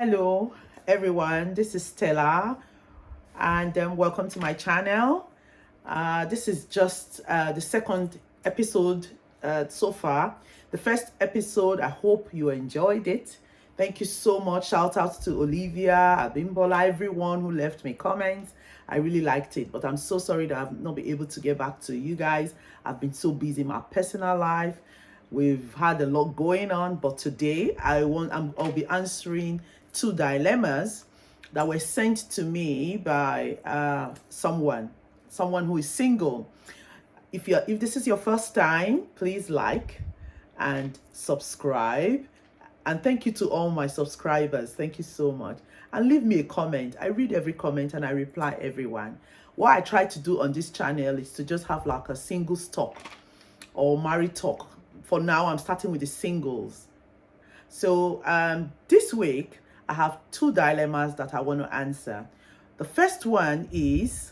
Hello, everyone. This is Stella, and welcome to my channel. This is just the second episode so far. The first episode, I hope you enjoyed it. Thank you so much. Shout out to Olivia, Abimbola, everyone who left me comments. I really liked it, but I'm so sorry that I've not been able to get back to you guys. I've been so busy in my personal life. We've had a lot going on, but today I'll be answering two dilemmas that were sent to me by someone who is single. If this is your first time, please like and subscribe. And thank you to all my subscribers. Thank you so much. And leave me a comment. I read every comment and I reply everyone. What I try to do on this channel is to just have like a singles talk or married talk. For now, I'm starting with the singles. So this week, I have two dilemmas that I want to answer. The first one is,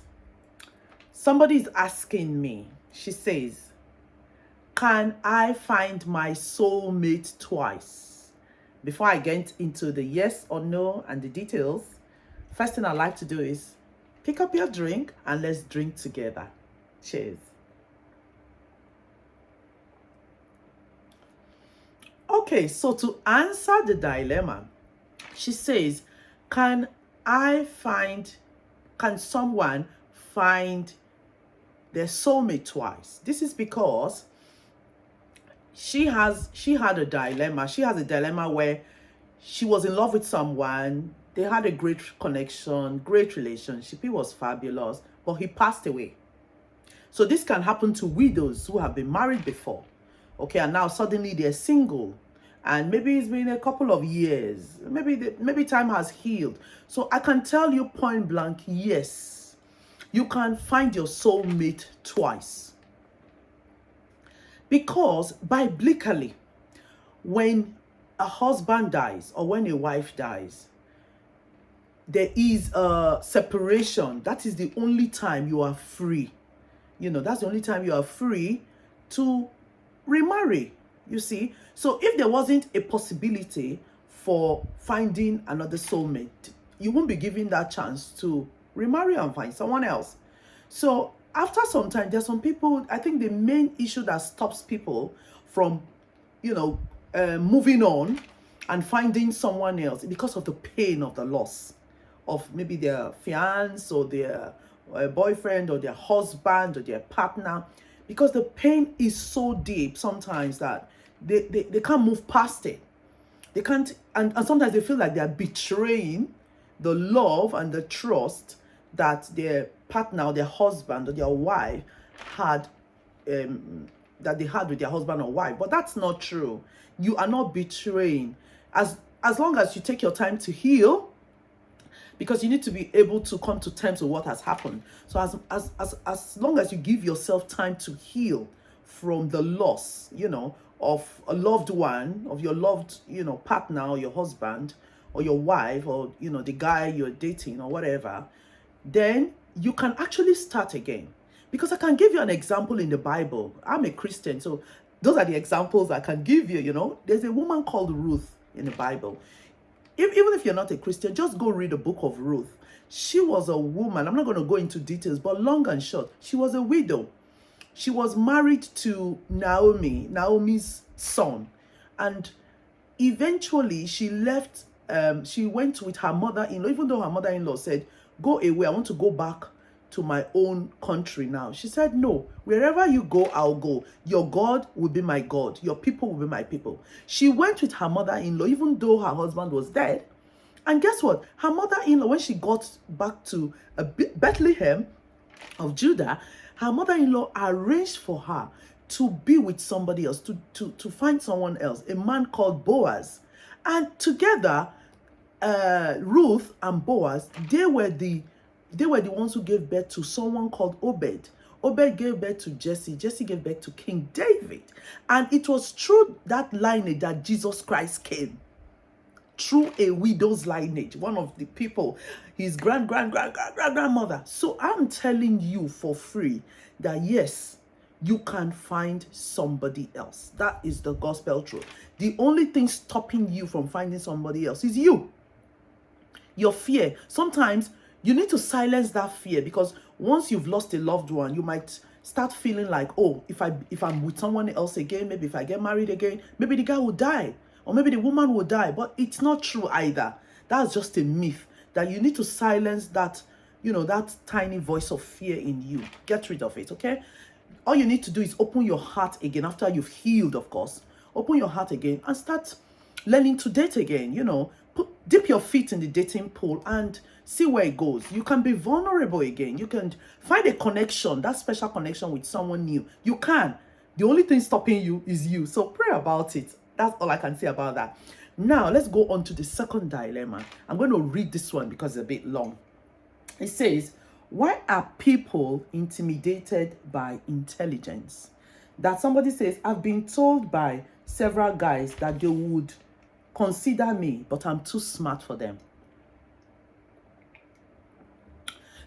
somebody is asking me, she says, can I find my soulmate twice? Before I get into the yes or no and the details, first thing I like to do is pick up your drink and let's drink together. Cheers. Okay, so to answer the dilemma, she says, can someone find their soulmate twice? This is because she had a dilemma. She has a dilemma where she was in love with someone. They had a great connection, great relationship. He was fabulous, but he passed away. So this can happen to widows who have been married before. Okay, and now suddenly they're single, and maybe it's been a couple of years. Maybe time has healed. So I can tell you point blank, yes, you can find your soulmate twice. Because biblically, when a husband dies or when a wife dies, there is a separation. That is the only time you are free. That's the only time you are free to remarry, you see. So if there wasn't a possibility for finding another soulmate, you won't be given that chance to remarry and find someone else. So after some time, there's some people, I think the main issue that stops people from, moving on and finding someone else because of the pain of the loss of maybe their fiance or their boyfriend or their husband or their partner, because the pain is so deep sometimes that they can't move past it. They can't, and sometimes they feel like they're betraying the love and the trust that their partner or their husband or their wife had, that they had with their husband or wife. But that's not true. You are not betraying. As long as you take your time to heal, because you need to be able to come to terms with what has happened. So as long as you give yourself time to heal from the loss, of a loved one, of your loved, partner or your husband or your wife or, the guy you're dating or whatever, then you can actually start again. Because I can give you an example in the Bible. I'm a Christian, so those are the examples I can give you. There's a woman called Ruth in the Bible. Even if you're not a Christian, just go read the book of Ruth. She was a woman. I'm not going to go into details, but long and short, she was a widow. She was married to Naomi's son. And eventually she left, she went with her mother-in-law, even though her mother-in-law said, go away, I want to go back to my own country now. She said, no, wherever you go, I'll go. Your God will be my God. Your people will be my people. She went with her mother-in-law, even though her husband was dead. And guess what? Her mother-in-law, when she got back to Bethlehem of Judah, her mother-in-law arranged for her to be with somebody else, to find someone else, a man called Boaz. And together, Ruth and Boaz, they were the ones who gave birth to someone called Obed. Obed gave birth to Jesse. Jesse gave birth to King David. And it was through that lineage that Jesus Christ came. Through a widow's lineage. One of the people, his grandmother. So I'm telling you for free that yes, you can find somebody else. That is the gospel truth. The only thing stopping you from finding somebody else is you. Your fear. Sometimes you need to silence that fear, because once you've lost a loved one, you might start feeling like, oh, if I'm with someone else again, maybe if I get married again, maybe the guy will die, or maybe the woman will die. But it's not true either. That's just a myth that you need to silence, that, you know, that tiny voice of fear in you. Get rid of it, okay? All you need to do is open your heart again after you've healed, of course. Open your heart again and start learning to date again, you know. Dip your feet in the dating pool and see where it goes. You can be vulnerable again. You can find a connection, that special connection with someone new. You can. The only thing stopping you is you. So pray about it. That's all I can say about that. Now, let's go on to the second dilemma. I'm going to read this one because it's a bit long. It says, why are people intimidated by intelligence? That somebody says, I've been told by several guys that they would consider me, but I'm too smart for them.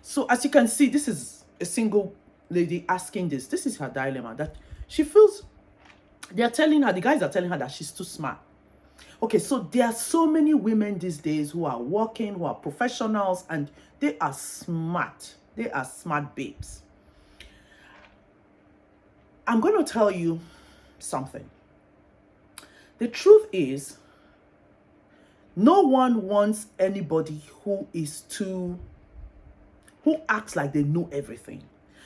So as you can see, this is a single lady asking this. This is her dilemma, that she feels the guys are telling her that she's too smart. Okay, so there are so many women these days who are working, who are professionals, and they are smart. They are smart babes. I'm going to tell you something. The truth is, no one wants anybody who acts like they know everything.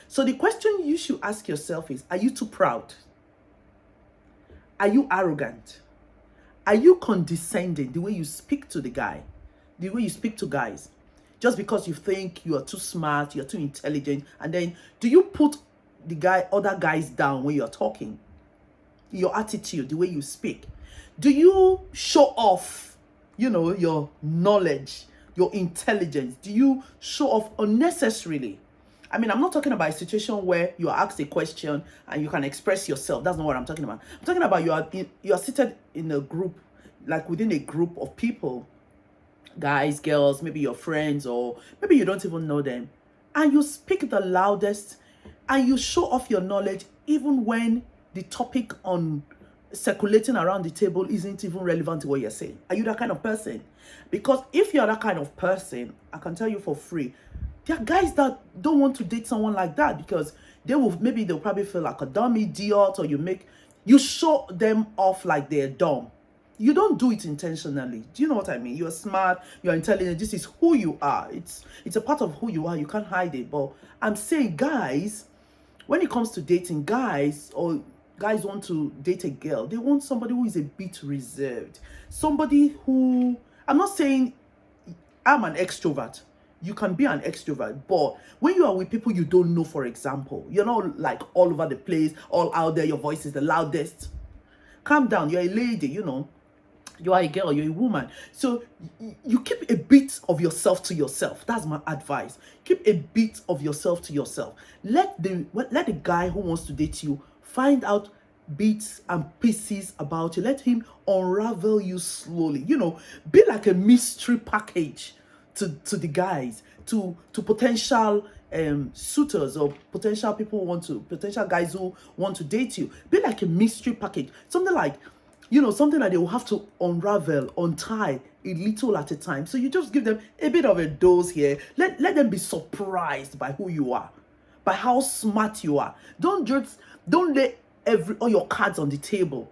So the question you should ask yourself is, are you too proud? Are you arrogant? Are you condescending, the way you speak to the guy, the way you speak to guys, just because you think you are too smart, you're too intelligent, and then do you put other guys down when you're talking? Your attitude, the way you speak. Do you show off, you know, your knowledge, your intelligence? Do you show off unnecessarily? I mean, I'm not talking about a situation where you are asked a question and you can express yourself. That's not what I'm talking about. I'm talking about you are seated in a group, like within a group of people, guys, girls, maybe your friends, or maybe you don't even know them, and you speak the loudest and you show off your knowledge even when the topic on circulating around the table isn't even relevant to what you're saying. Are you that kind of person? Because if you're that kind of person, I can tell you for free, there are guys that don't want to date someone like that, because they'll probably feel like a dumb idiot, or you show them off like they're dumb. You don't do it intentionally. Do you know what I mean? You're smart, you're intelligent. This is who you are. It's a part of who you are. You can't hide it. But I'm saying, guys, when it comes to dating, guys want to date a girl, they want somebody who is a bit reserved. Somebody who, I'm not saying I'm an extrovert. You can be an extrovert, but when you are with people you don't know, for example, you're not like all over the place, all out there, your voice is the loudest. Calm down. You're a lady, you know. You are a girl, you're a woman. So you keep a bit of yourself to yourself. That's my advice. Keep a bit of yourself to yourself. Let the guy who wants to date you find out bits and pieces about you. Let him unravel you slowly. You know, be like a mystery package to the guys, to potential suitors, or potential guys who want to date you. Be like a mystery package. Something like, you know, something that they will have to unravel, untie a little at a time. So you just give them a bit of a dose here. Let them be surprised by who you are, by how smart you are. Don't lay all your cards on the table.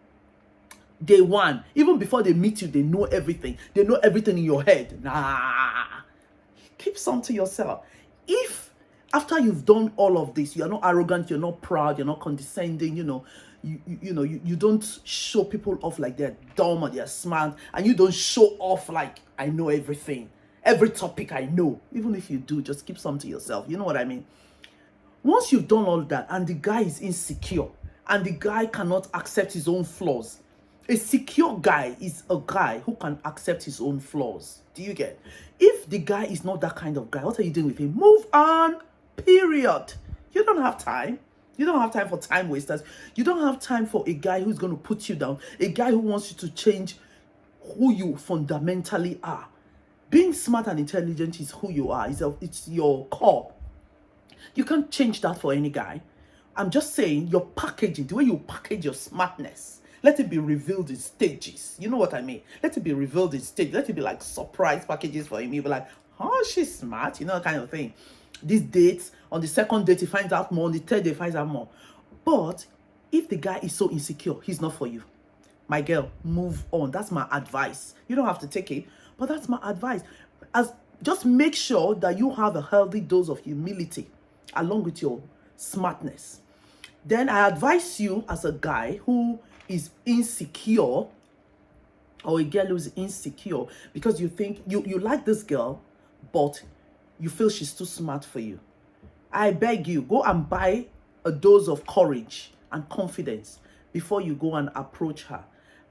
Day one, even before they meet you, they know everything. They know everything in your head. Nah, keep some to yourself. If after you've done all of this, you're not arrogant, you're not proud, you're not condescending, you know, you don't show people off like they're dumb or they're smart, and you don't show off like, I know everything, every topic I know. Even if you do, just keep some to yourself. You know what I mean? Once you've done all that and the guy is insecure and the guy cannot accept his own flaws, a secure guy is a guy who can accept his own flaws. Do you get? If the guy is not that kind of guy, what are you doing with him? Move on, period. You don't have time. You don't have time for time wasters. You don't have time for a guy who's going to put you down, a guy who wants you to change who you fundamentally are. Being smart and intelligent is who you are. It's your core. You can't change that for any guy. I'm just saying, your packaging, the way you package your smartness, Let it be revealed in stages. You know what I mean? Let it be revealed in stages. Let it be like surprise packages for him. You'll be like, oh, she's smart, you know, kind of thing. These dates, on the second date, he finds out more. On the third day, he finds out more. But if the guy is so insecure, he's not for you. My girl, move on. That's my advice. You don't have to take it, but that's my advice. Just make sure that you have a healthy dose of humility along with your smartness. Then I advise you, as a guy who is insecure, or a girl who's insecure, because you think you like this girl, but you feel she's too smart for you. I beg you, go and buy a dose of courage and confidence before you go and approach her.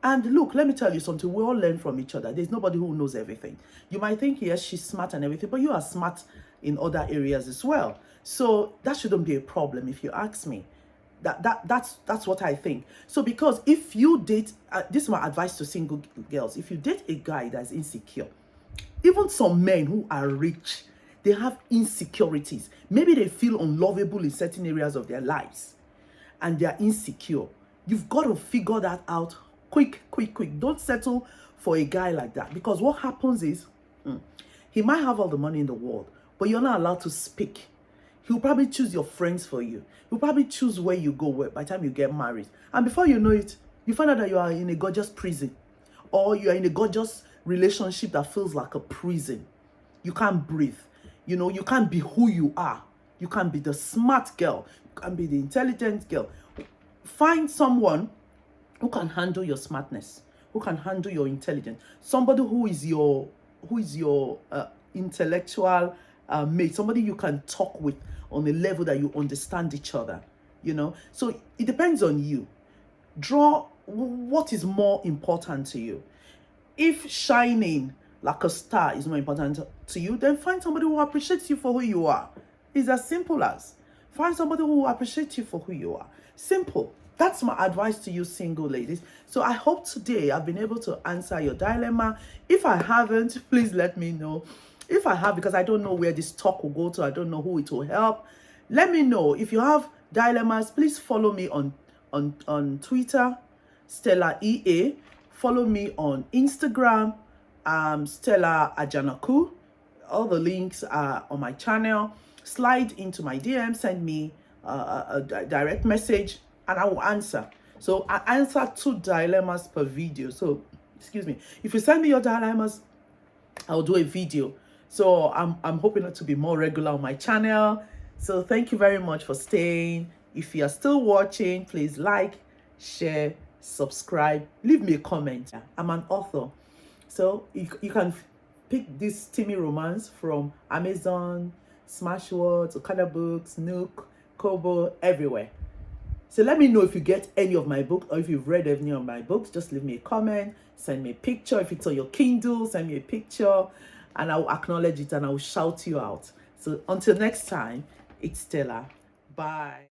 And look, let me tell you something. We all learn from each other. There's nobody who knows everything. You might think, yes, she's smart and everything, but you are smart in other areas as well. So that shouldn't be a problem if you ask me. That's what I think. So because if you date, this is my advice to single girls. If you date a guy that's insecure, even some men who are rich, they have insecurities. Maybe they feel unlovable in certain areas of their lives and they are insecure. You've got to figure that out quick. Don't settle for a guy like that, because what happens is he might have all the money in the world, but you're not allowed to speak. He'll probably choose your friends for you. He'll probably choose where you go by the time you get married. And before you know it, you find out that you are in a gorgeous prison, or you are in a gorgeous relationship that feels like a prison. You can't breathe. You know, you can't be who you are. You can't be the smart girl. You can't be the intelligent girl. Find someone who can handle your smartness, who can handle your intelligence. Somebody who is your intellectual mate. Somebody you can talk with on a level that you understand each other. You know, so it depends on you. Draw what is more important to you. If shining like a star is more important to you, then find somebody who appreciates you for who you are. It's as simple as find somebody who appreciates you for who you are. Simple. That's my advice to you single ladies. So I hope today I've been able to answer your dilemma. If I haven't, please let me know. If I have, because I don't know where this talk will go to, I don't know who it will help. Let me know. If you have dilemmas, please follow me on Twitter, Stella EA. Follow me on Instagram, Stella Ajanaku. All the links are on my channel. Slide into my DM, send me a direct message, and I will answer. So I answer 2 dilemmas per video. So, excuse me. If you send me your dilemmas, I'll do a video. So I'm hoping to be more regular on my channel. So thank you very much for staying. If you are still watching, please like, share, subscribe, leave me a comment. I'm an author. So you can pick this steamy romance from Amazon, Smashwords, Okada Books, Nook, Kobo, everywhere. So let me know if you get any of my books, or if you've read any of my books. Just leave me a comment, send me a picture. If it's on your Kindle, send me a picture, and I will acknowledge it and I will shout you out. So until next time, it's Stella. Bye.